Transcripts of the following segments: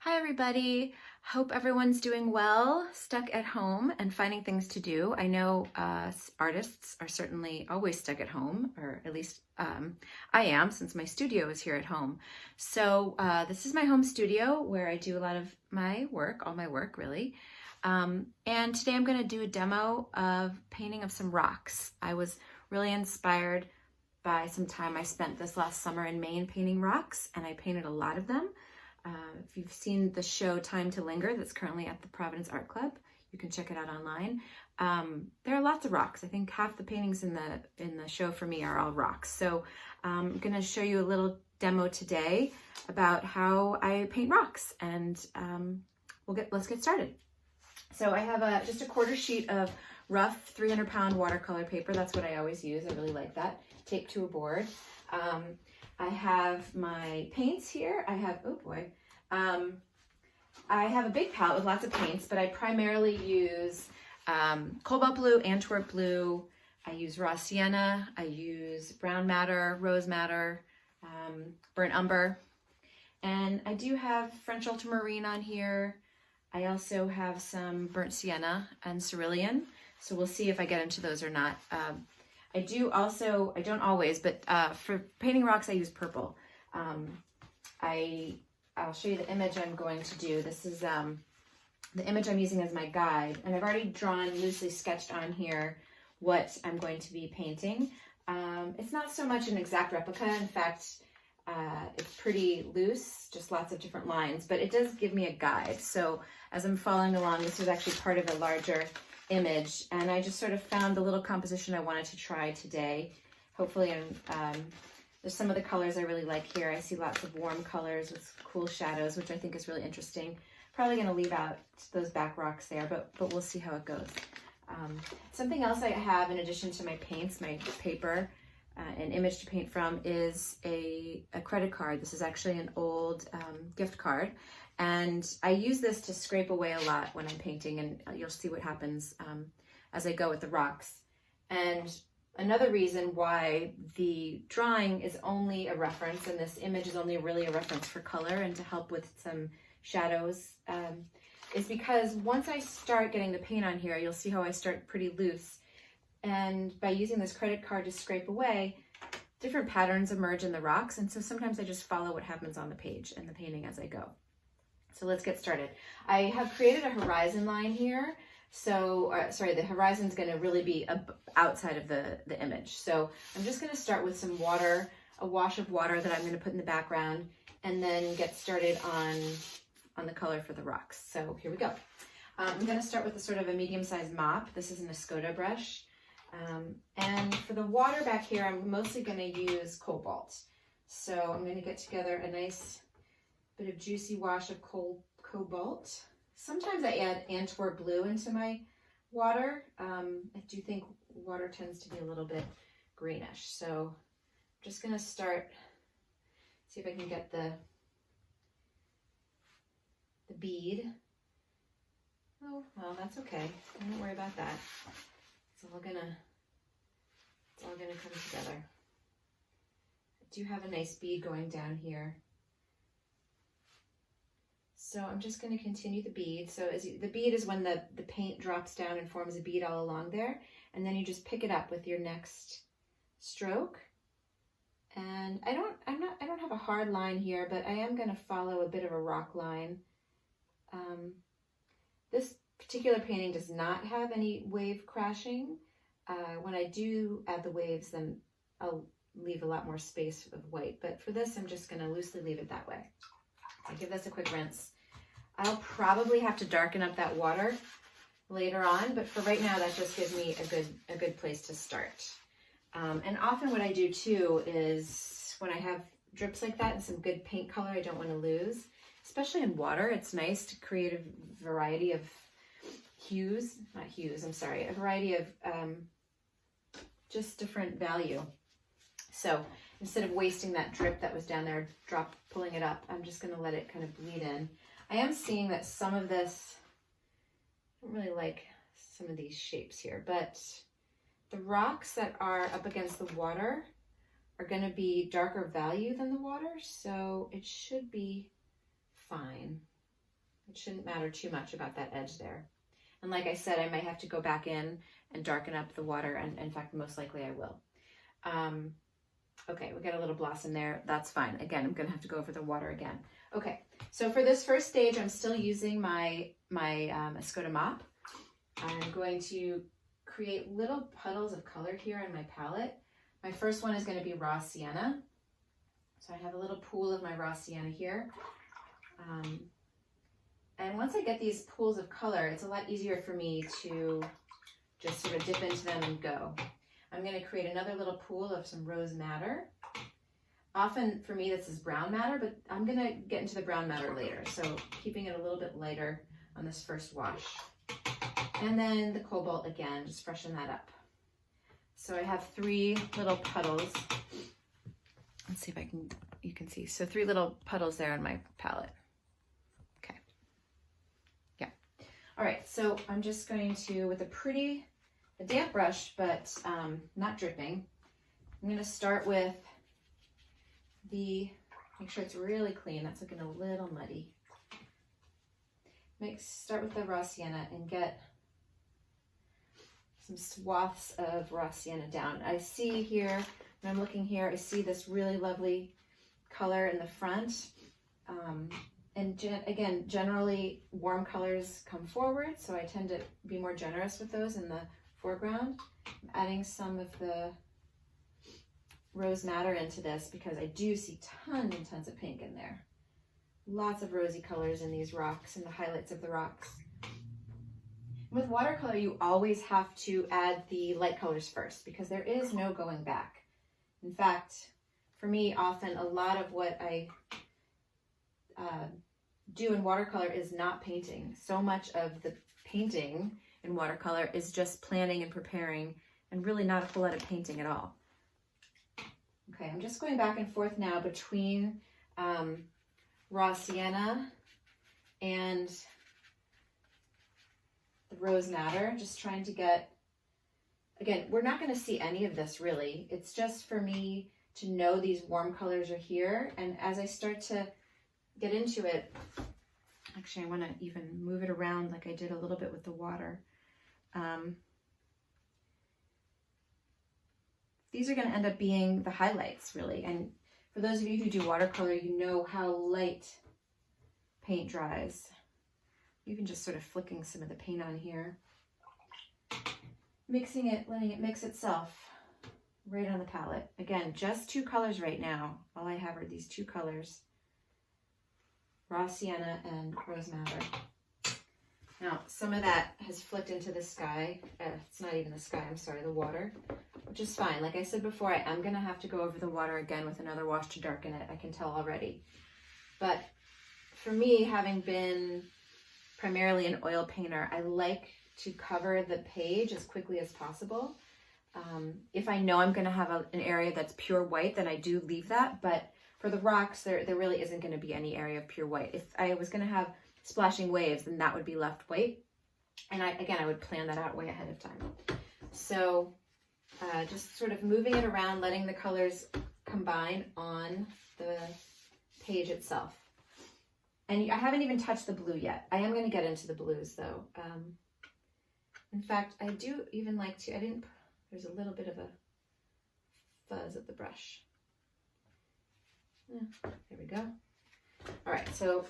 Hi everybody, hope everyone's doing well, stuck at home and finding things to do. I know artists are certainly always stuck at home, or at least I am, since my studio is here at home. So this is my home studio where I do a lot of my work, all my work really. And today I'm going to do a demo of painting of some rocks. I was really inspired by some time I spent this last summer in Maine painting rocks, and I painted a lot of them. If you've seen the show Time to Linger that's currently at the Providence Art Club, you can check it out online. There are lots of rocks. I think half the paintings in the show for me are all rocks. So I'm going to show you a little demo today about how I paint rocks, and let's get started. So I have just a quarter sheet of rough 300-pound watercolor paper. That's what I always use. I really like that. Taped to a board. I have my paints here. I have, oh boy, I have a big palette with lots of paints, but I primarily use cobalt blue, Antwerp blue. I use raw sienna. I use brown madder, rose madder, burnt umber. And I do have French ultramarine on here. I also have some burnt sienna and cerulean. So we'll see if I get into those or not. I don't always, but for painting rocks, I use purple. I'll show you the image I'm going to do. This is the image I'm using as my guide, and I've already drawn, loosely sketched on here what I'm going to be painting. It's not so much an exact replica. In fact, it's pretty loose, just lots of different lines, but it does give me a guide. So as I'm following along, this is actually part of a larger image, and I just sort of found the little composition I wanted to try today. Hopefully, there's some of the colors I really like here. I see lots of warm colors with cool shadows, which I think is really interesting. Probably going to leave out those back rocks there, but we'll see how it goes. Something else I have in addition to my paints, my paper, an image to paint from, is a credit card. This is actually an old gift card. And I use this to scrape away a lot when I'm painting, and you'll see what happens as I go with the rocks. And another reason why the drawing is only a reference, and this image is only really a reference for color and to help with some shadows, is because once I start getting the paint on here, you'll see how I start pretty loose. And by using this credit card to scrape away, different patterns emerge in the rocks. And so sometimes I just follow what happens on the page and the painting as I go. So let's get started. I have created a horizon line here. So, sorry, the horizon is going to really be outside of the image. So I'm just going to start with some water, a wash of water that I'm going to put in the background, and then get started on the color for the rocks. So here we go. I'm going to start with a sort of a medium-sized mop. This is an Escoda brush. And for the water back here, I'm mostly going to use cobalt. So I'm going to get together a nice bit of juicy wash of cobalt. Sometimes I add Antwerp blue into my water. I do think water tends to be a little bit greenish. So I'm just going to start, see if I can get the bead. Oh, well, that's okay. Don't worry about that. It's all gonna come together. I do have a nice bead going down here. So I'm just going to continue the bead. So the bead is when the paint drops down and forms a bead all along there, and then you just pick it up with your next stroke. And I don't have a hard line here, but I am going to follow a bit of a rock line. This particular painting does not have any wave crashing. When I do add the waves, then I'll leave a lot more space of white. But for this, I'm just going to loosely leave it that way. I'll give this a quick rinse. I'll probably have to darken up that water later on, but for right now, that just gives me a good place to start. And often what I do too is when I have drips like that and some good paint color I don't want to lose, especially in water, it's nice to create a variety of a variety of just different value. So instead of wasting that drip that was down there, pulling it up, I'm just going to let it kind of bleed in. I am seeing that some of this, I don't really like some of these shapes here, but the rocks that are up against the water are going to be darker value than the water, so it should be fine. It shouldn't matter too much about that edge there. And like I said, I might have to go back in and darken up the water, and in fact, most likely I will. Okay, we got a little blossom there. That's fine. Again, I'm gonna have to go over the water again. Okay, so for this first stage, I'm still using my Escoda mop. I'm going to create little puddles of color here on my palette. My first one is going to be raw sienna. So I have a little pool of my raw sienna here. And once I get these pools of color, it's a lot easier for me to just sort of dip into them and go. I'm going to create another little pool of some rose madder. Often for me this is brown madder, but I'm going to get into the brown madder later. So keeping it a little bit lighter on this first wash. And then the cobalt again, just freshen that up. So I have 3 little puddles. Let's see if you can see. So 3 little puddles there on my palette. Okay. Yeah. All right, so I'm just going to, with a damp brush, but not dripping, I'm going to start with make sure it's really clean. That's looking a little muddy. Start with the raw sienna and get some swaths of raw sienna down. I see here, when I'm looking here, I see this really lovely color in the front. And again, generally warm colors come forward, so I tend to be more generous with those in the foreground. I'm adding some of the rose madder into this because I do see tons and tons of pink in there. Lots of rosy colors in these rocks and the highlights of the rocks. With watercolor, you always have to add the light colors first because there is no going back. In fact, for me, often a lot of what I do in watercolor is not painting. So much of the painting in watercolor is just planning and preparing and really not a whole lot of painting at all. Okay, I'm just going back and forth now between raw sienna and the rose madder, just trying to get, again, we're not going to see any of this really. It's just for me to know these warm colors are here. And as I start to get into it, actually I want to even move it around like I did a little bit with the water. These are going to end up being the highlights really. And for those of you who do watercolor, you know how light paint dries. Even just sort of flicking some of the paint on here. Mixing it, letting it mix itself right on the palette. Again, just 2 colors right now. All I have are these 2 colors. Raw sienna and rose madder. Now, some of that has flicked into the sky. It's not even the sky, I'm sorry, the water, which is fine. Like I said before, I am gonna have to go over the water again with another wash to darken it. I can tell already. But for me, having been primarily an oil painter, I like to cover the page as quickly as possible. If I know I'm gonna have an area that's pure white, then I do leave that. But for the rocks, there really isn't gonna be any area of pure white. If I was gonna have splashing waves, then that would be left white. And I would plan that out way ahead of time. So just sort of moving it around, letting the colors combine on the page itself. And I haven't even touched the blue yet. I am going to get into the blues though. In fact, I do even like to, there's a little bit of a fuzz at the brush. There we go. All right, so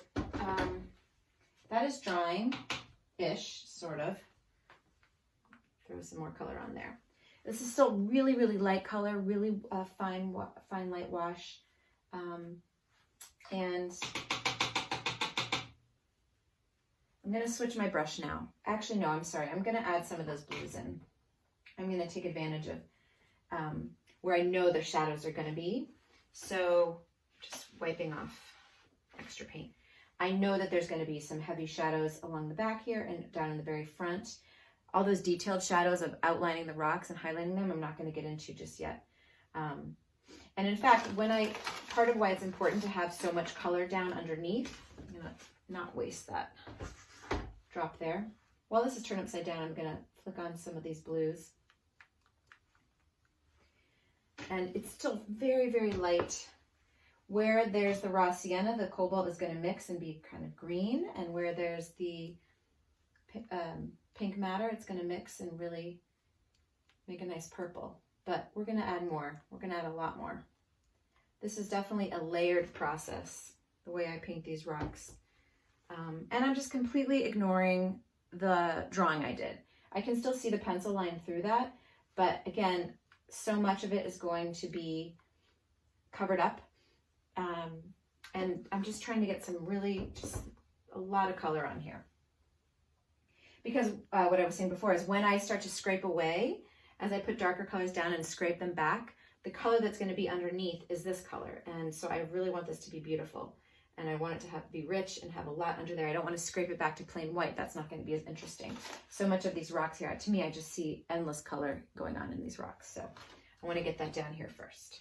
that is drying-ish, sort of. Throw some more color on there. This is still really, really light color, really fine light wash. And I'm going to switch my brush now. Actually, no, I'm sorry. I'm going to add some of those blues in. I'm going to take advantage of where I know the shadows are going to be. So just wiping off extra paint. I know that there's going to be some heavy shadows along the back here and down in the very front. All those detailed shadows of outlining the rocks and highlighting them, I'm not going to get into just yet. And in fact, part of why it's important to have so much color down underneath, I'm going to not waste that drop there. While this is turned upside down, I'm going to flick on some of these blues. And it's still very, very light where there's the raw sienna, the cobalt is going to mix and be kind of green, and where there's the pink madder, it's going to mix and really make a nice purple. But we're going to add more. We're going to add a lot more. This is definitely a layered process, the way I paint these rocks. And I'm just completely ignoring the drawing I did. I can still see the pencil line through that, but again, so much of it is going to be covered up. And I'm just trying to get some really, just a lot of color on here. Because what I was saying before is when I start to scrape away, as I put darker colors down and scrape them back, the color that's going to be underneath is this color. And so I really want this to be beautiful. And I want it to be rich and have a lot under there. I don't want to scrape it back to plain white. That's not going to be as interesting. So much of these rocks here, to me, I just see endless color going on in these rocks. So I want to get that down here first.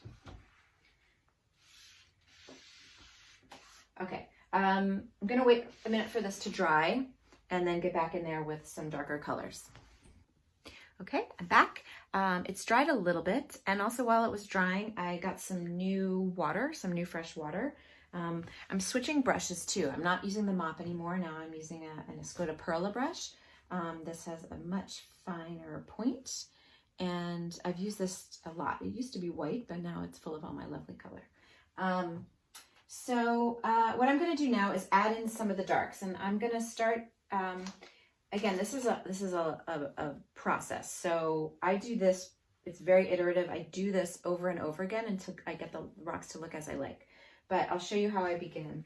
Okay, I'm going to wait a minute for this to dry and then get back in there with some darker colors. Okay, I'm back. It's dried a little bit, and also while it was drying, I got some new water, some new fresh water. I'm switching brushes too. I'm not using the mop anymore. Now I'm using an Escoda Perla brush. This has a much finer point, and I've used this a lot. It used to be white, but now it's full of all my lovely color. So what I'm going to do now is add in some of the darks, and I'm going to start. Again, this is a process. So I do this. It's very iterative. I do this over and over again until I get the rocks to look as I like. But I'll show you how I begin.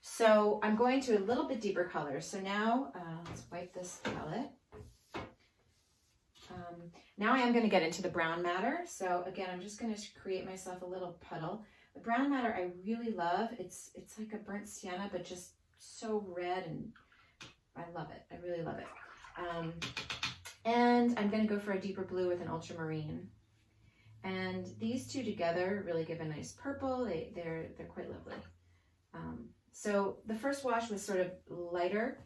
So I'm going to a little bit deeper color. So now let's wipe this palette. Now I am going to get into the brown matter. So again, I'm just going to create myself a little puddle. The brown matter I really love. It's like a burnt sienna, but just so red, and I love it. I really love it. And I'm going to go for a deeper blue with an ultramarine. And these two together really give a nice purple. They're quite lovely. So the first wash was sort of lighter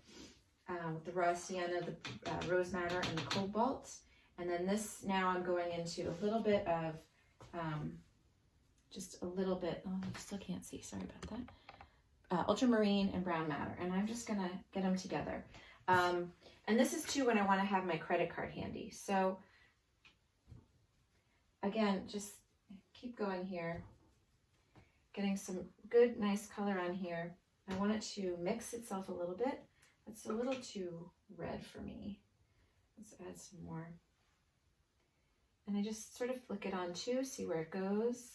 with the raw sienna, the rose madder, and the cobalt. And then this, now I'm going into a little bit of, just a little bit, oh, you still can't see, sorry about that. Ultramarine and brown madder. And I'm just gonna get them together. And this is too when I wanna have my credit card handy. So again, just keep going here, getting some good, nice color on here. I want it to mix itself a little bit. It's a little too red for me. Let's add some more. And I just sort of flick it on too, see where it goes.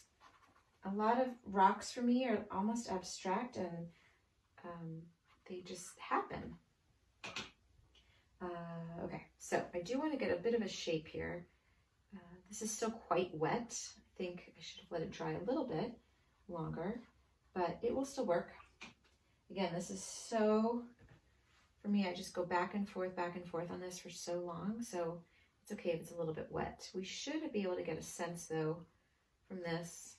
A lot of rocks for me are almost abstract, and they just happen. Okay, so I do want to get a bit of a shape here. This is still quite wet. I think I should have let it dry a little bit longer, but it will still work. Again, this is so, for me, I just go back and forth on this for so long, so it's okay if it's a little bit wet. We should be able to get a sense, though, from this.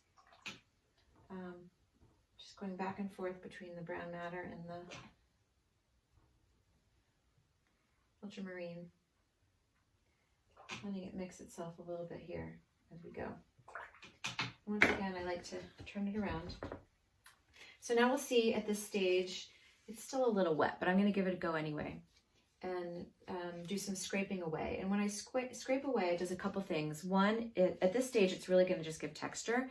Just going back and forth between the brown matter and the ultramarine. Letting it mix itself a little bit here as we go. Once again, I like to turn it around. So now we'll see at this stage, it's still a little wet, but I'm going to give it a go anyway and do some scraping away. And when I scrape away, it does a couple things. One, at this stage, it's really going to just give texture.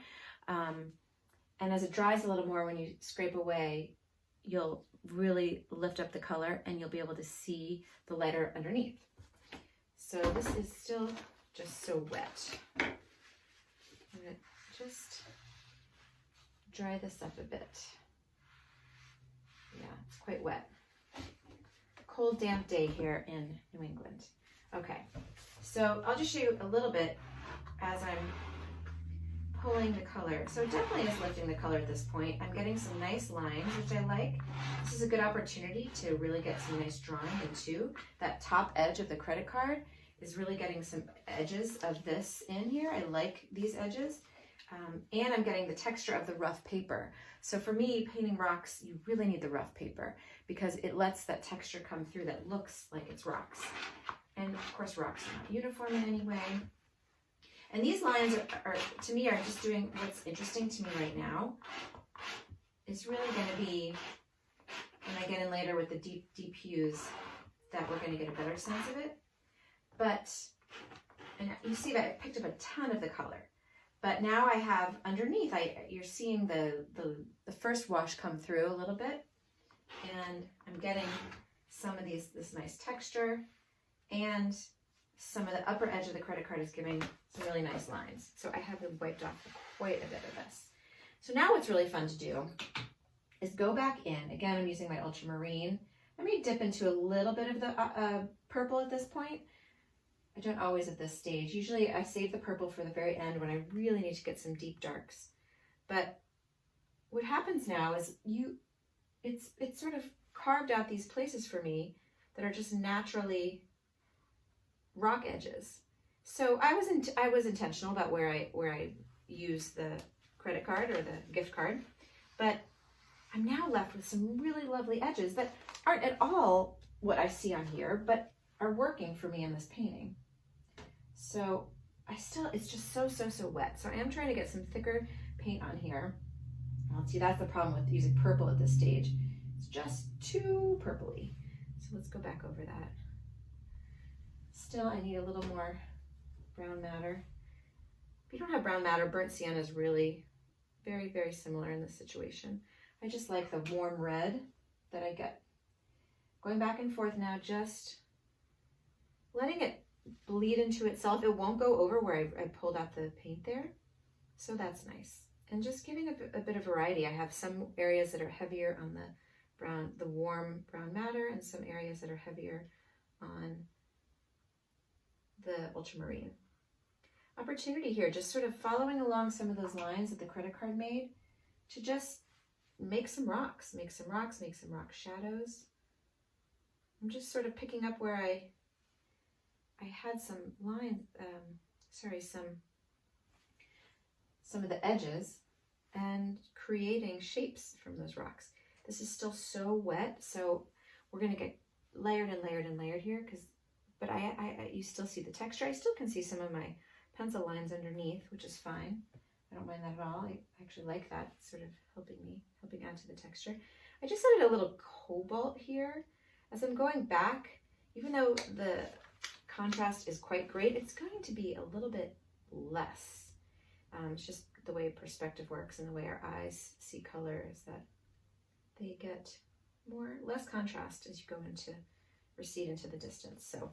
And as it dries a little more, when you scrape away, you'll really lift up the color and you'll be able to see the lighter underneath. So this is still just so wet. I'm gonna just dry this up a bit. Yeah, it's quite wet. Cold, damp day here in New England. Okay, so I'll just show you a little bit as I'm pulling the color. So it definitely is lifting the color at this point. I'm getting some nice lines, which I like. This is a good opportunity to really get some nice drawing in too. That top edge of the credit card is really getting some edges of this in here. I like these edges. And I'm getting the texture of the rough paper. So for me, painting rocks, you really need the rough paper because it lets that texture come through that looks like it's rocks. And of course, rocks are not uniform in any way. And these lines are to me, are just doing what's interesting to me right now. It's really going to be, when I get in later with the deep hues, that we're going to get a better sense of it. But, and you see that I picked up a ton of the color. But now I have underneath, you're seeing the first wash come through a little bit. And I'm getting some of this nice texture, and some of the upper edge of the credit card is giving some really nice lines. So I have wiped off quite a bit of this. So now what's really fun to do is go back in. Again, I'm using my ultramarine. I may dip into a little bit of the purple at this point. I don't always at this stage. Usually I save the purple for the very end when I really need to get some deep darks. But what happens now is it's sort of carved out these places for me that are just naturally rock edges. So I was intentional about where I use the credit card or the gift card, but I'm now left with some really lovely edges that aren't at all what I see on here, but are working for me in this painting. So it's just so wet. So I am trying to get some thicker paint on here. Well, see, that's the problem with using purple at this stage. It's just too purpley. So let's go back over that. Still, I need a little more brown matter. If you don't have brown matter, burnt sienna is really very similar in this situation. I just like the warm red that I get. Going back and forth now, just letting it bleed into itself. It won't go over where I pulled out the paint there. So that's nice. And just giving a bit of variety. I have some areas that are heavier on the warm brown matter, and some areas that are heavier on the ultramarine. Opportunity here, just sort of following along some of those lines that the credit card made to just make some rocks, make some rock shadows. I'm just sort of picking up where I had some lines, some of the edges, and creating shapes from those rocks. This is still so wet, so we're going to get layered and layered and layered here, but you still see the texture. I still can see some of my pencil lines underneath, which is fine. I don't mind that at all. I actually like that. It's sort of helping add to the texture. I just added a little cobalt here. As I'm going back, even though the contrast is quite great, it's going to be a little bit less. It's just the way perspective works and the way our eyes see color is that they get less contrast as you go into, recede into the distance. So,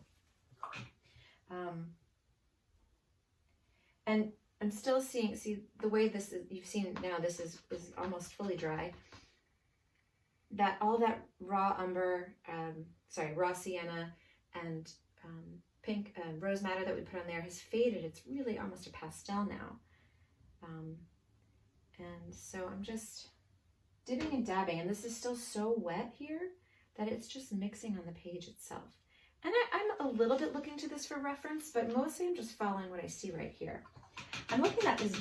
and I'm still see the way this is, you've seen now this is almost fully dry. That all that raw umber, raw sienna and pink rose madder that we put on there has faded. It's really almost a pastel now. And so I'm just dipping and dabbing, and this is still so wet here that it's just mixing on the page itself. And I'm a little bit looking to this for reference, but mostly I'm just following what I see right here. I'm looking at this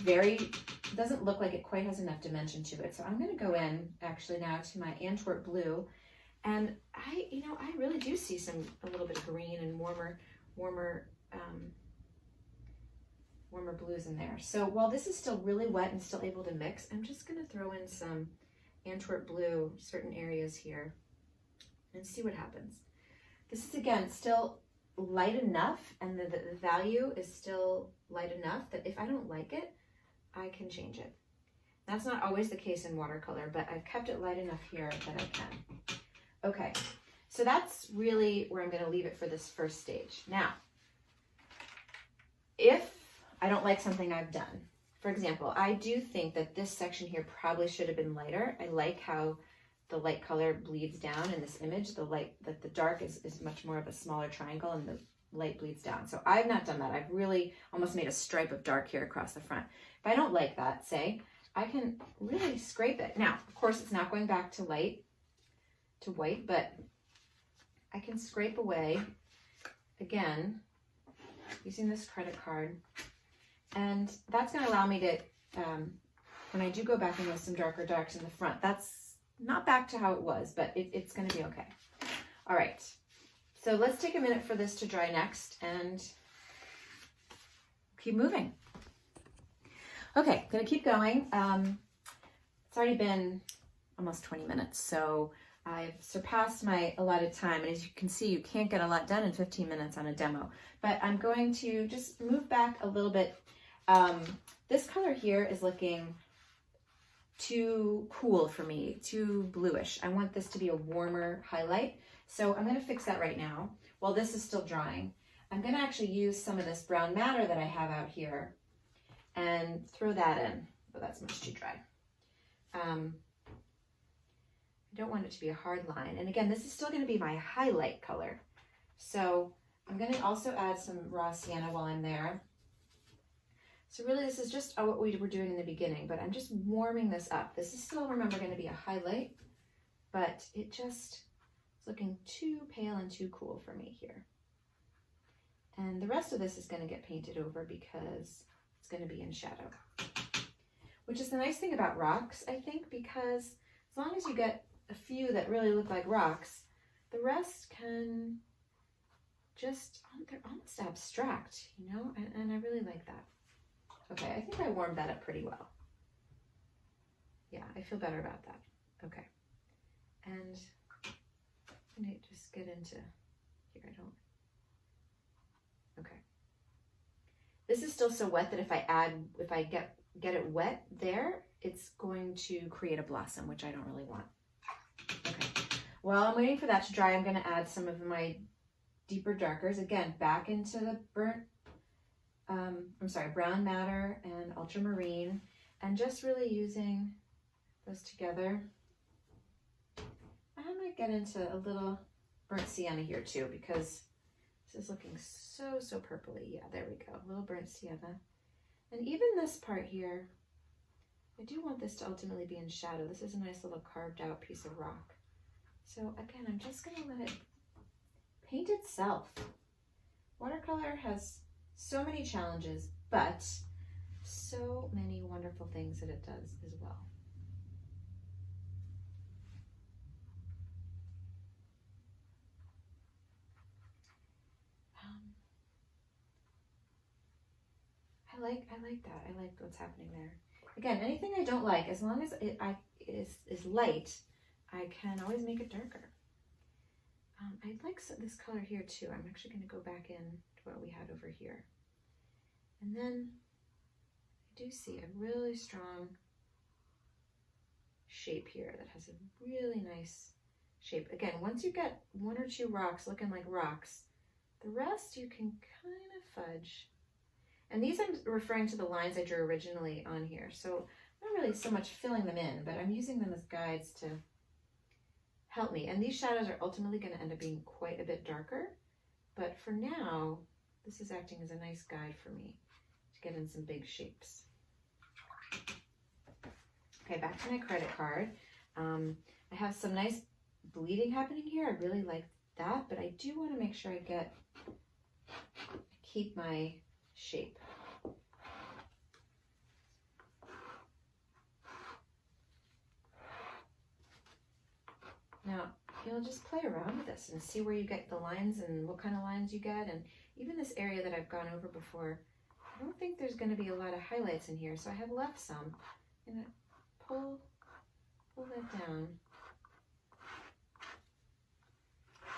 doesn't look like it quite has enough dimension to it. So I'm going to go in actually now to my Antwerp blue, and I really do see a little bit of green and warmer blues in there. So while this is still really wet and still able to mix, I'm just going to throw in some Antwerp blue, certain areas here, and see what happens. This is, again, still light enough, and the value is still light enough that if I don't like it, I can change it. That's not always the case in watercolor, but I've kept it light enough here that I can. Okay, so that's really where I'm going to leave it for this first stage. Now, if I don't like something I've done, for example, I do think that this section here probably should have been lighter. I like how the light color bleeds down in this image. The dark is much more of a smaller triangle, and the light bleeds down. So I've not done that. I've really almost made a stripe of dark here across the front. If I don't like that, say, I can really scrape it. Now, of course, it's not going back to white, but I can scrape away, again, using this credit card. And that's going to allow me to, when I do go back in with some darker darks in the front, that's not back to how it was, but it's going to be okay. All right. So let's take a minute for this to dry next and keep moving. Okay, gonna keep going. It's already been almost 20 minutes, so I've surpassed my allotted time, and as you can see, you can't get a lot done in 15 minutes on a demo, but I'm going to just move back a little bit. This color here is looking too cool for me, too bluish. I want this to be a warmer highlight, so I'm going to fix that right now while this is still drying. I'm going to actually use some of this brown matter that I have out here and throw that in, but that's much too dry. I don't want it to be a hard line. And again, this is still going to be my highlight color. So I'm going to also add some raw sienna while I'm there. So really this is just what we were doing in the beginning, but I'm just warming this up. This is still, remember, going to be a highlight, but it just is looking too pale and too cool for me here. And the rest of this is going to get painted over because it's going to be in shadow. Which is the nice thing about rocks, I think, because as long as you get a few that really look like rocks, the rest can just, they're almost abstract, you know, and I really like that. Okay, I think I warmed that up pretty well. Yeah, I feel better about that. Okay, and I'm gonna just get into here. Okay. This is still so wet that if I get it wet there, it's going to create a blossom, which I don't really want. Okay, while I'm waiting for that to dry, I'm gonna add some of my deeper darkers, again, back into the brown matter and ultramarine, and just really using those together. I might get into a little burnt sienna here too, because this is looking so purpley. Yeah, there we go, a little burnt sienna. And even this part here, I do want this to ultimately be in shadow. This is a nice little carved out piece of rock. So again, I'm just gonna let it paint itself. Watercolor has so many challenges, but so many wonderful things that it does as well. I like that. I like what's happening there. Again, anything I don't like, as long as it is light, I can always make it darker. I like this color here too. I'm actually going to go back in to what we had over here. And then I do see a really strong shape here that has a really nice shape. Again, once you get one or two rocks looking like rocks, the rest you can kind of fudge. And these I'm referring to the lines I drew originally on here. So I'm not really so much filling them in, but I'm using them as guides to help me. And these shadows are ultimately going to end up being quite a bit darker. But for now, this is acting as a nice guide for me to get in some big shapes. Okay, back to my credit card. I have some nice bleeding happening here. I really like that, but I do want to make sure I keep my shape. Now, you'll just play around with this and see where you get the lines and what kind of lines you get. And even this area that I've gone over before, I don't think there's going to be a lot of highlights in here, so I have left some. I'm going to pull that down.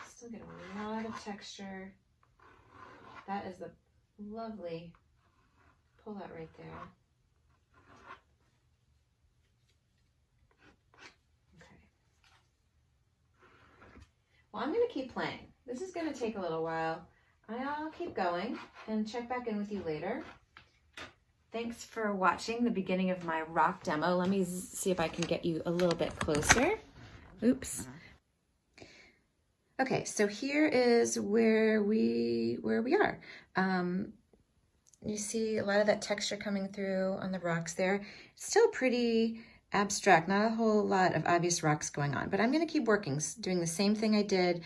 Still get a lot of texture. That is the lovely, pull that right there. Okay. Well, I'm going to keep playing. This is going to take a little while. I'll keep going and check back in with you later. Thanks for watching the beginning of my rock demo. Let me see if I can get you a little bit closer. Oops. Okay, so here is where we are. You see a lot of that texture coming through on the rocks there. It's still pretty abstract, not a whole lot of obvious rocks going on, but I'm going to keep working, doing the same thing I did,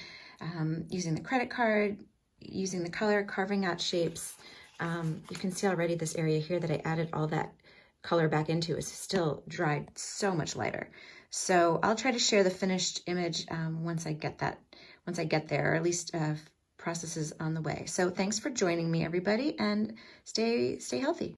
using the credit card, using the color, carving out shapes. You can see already this area here that I added all that color back into is still dried so much lighter. So I'll try to share the finished image once I get there, or at least processes on the way. So thanks for joining me, everybody, and stay healthy.